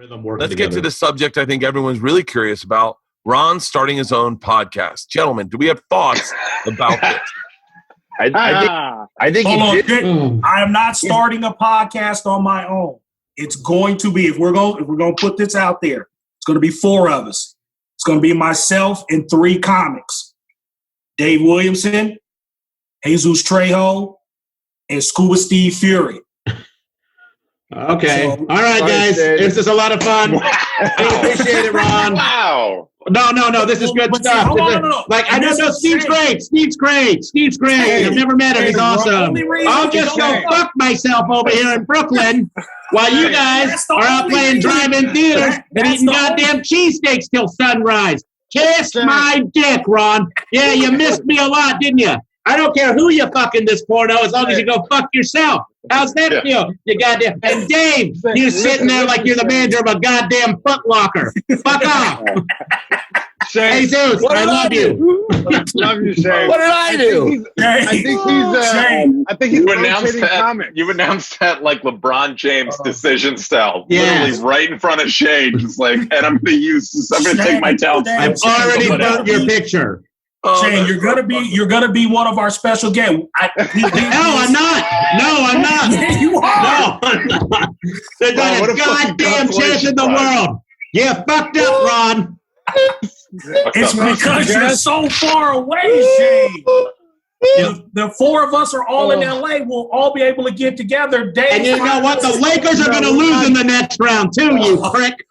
Let's get to the subject I think everyone's really curious about. Ron starting his own podcast. Gentlemen, do we have thoughts about this? I think I am not starting a podcast on my own. It's going to be, if we're going to put this out there, it's going to be 4 of us. It's going to be myself and 3 comics. Dave Williamson, Jesus Trejo, and Scuba Steve Fury. Okay. All right, guys. This is a lot of fun. I appreciate it, Ron. Wow. No. This is good stuff. No. Like, I don't know. Steve's great. Steve's great. I've never met him. He's awesome. I'll just go fuck myself over here in Brooklyn while you guys are out playing drive-in theaters and eating goddamn cheesesteaks till sunrise. Kiss my dick, Ron. Yeah, you missed me a lot, didn't you? I don't care who you fucking this porno as long as you go fuck yourself. How's that feel? You goddamn. And Dave, you're sitting there like you're the manager of a goddamn Foot Locker. Fuck off. Hey, Zeus, I love you. Love you, Shane. What did I do? I think he's you announced that like LeBron James decision style. Literally right in front of Shane. Just like, and I'm going to take my talent. I've already put your picture. Shane, you're gonna be one of our special guests. No, I'm not. Yeah, you are. No, I'm not. There's not a goddamn chance in the world. You fucked up, Ron. It's because you're so far away, Shane. The 4 of us are all in LA. We'll all be able to get together. And you know what? The Lakers are going to lose in the next round too. You prick.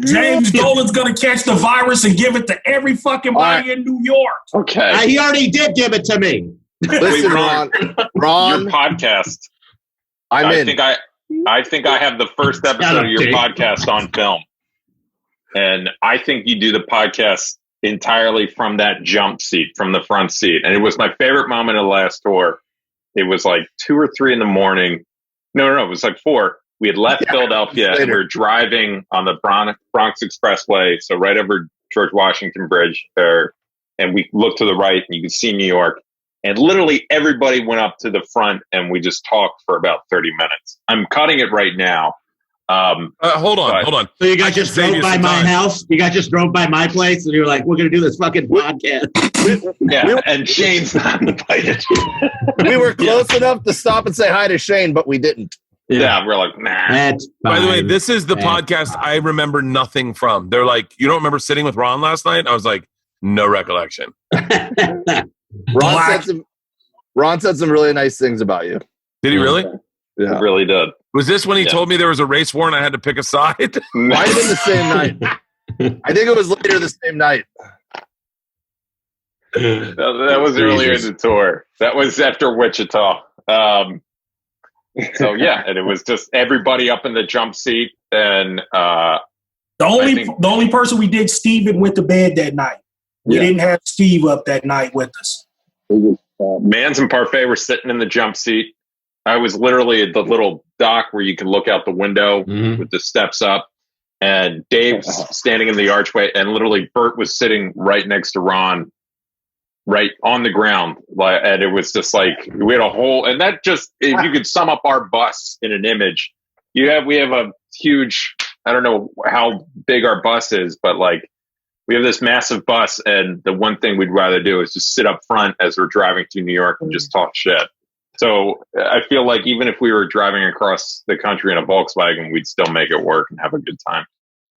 James Dolan's going to catch the virus and give it to every fucking body in New York. Okay. He already did give it to me. Listen, Ron. Your podcast. I think I have the first episode of your podcast on film. And I think you do the podcast entirely from that jump seat, from the front seat. And it was my favorite moment of the last tour. It was like 2 or 3 in the morning. No, it was like 4. We had left Philadelphia and we were driving on the Bronx Expressway, so right over George Washington Bridge there. And we looked to the right and you could see New York. And literally everybody went up to the front and we just talked for about 30 minutes. I'm cutting it right now. Hold on. So you guys just drove by my house? You guys just drove by my place and you were like, we're going to do this fucking podcast. And Shane's not invited. We were close enough to stop and say hi to Shane, but we didn't. Yeah, we're like, nah. By the way, this is the podcast I remember nothing from. They're like, you don't remember sitting with Ron last night? I was like, no recollection. Ron said some really nice things about you. Did he really? Yeah. It really did. Was this when he told me there was a race war and I had to pick a side? Might have been the same night. I think it was later the same night. That was earlier in the tour. That was after Wichita. So yeah, and it was just everybody up in the jump seat, and the only person we did, Steven went to bed that night. We didn't have Steve up that night with us. Mans and Parfait were sitting in the jump seat. I was literally at the little dock where you can look out the window with the steps up, and Dave's standing in the archway, and literally Bert was sitting right next to Ron, right on the ground. And it was just like, we had a whole, and that just, if you could sum up our bus in an image, we have a huge, I don't know how big our bus is, but like, we have this massive bus, and the one thing we'd rather do is just sit up front as we're driving to New York and just talk shit. So I feel like even if we were driving across the country in a Volkswagen, we'd still make it work and have a good time.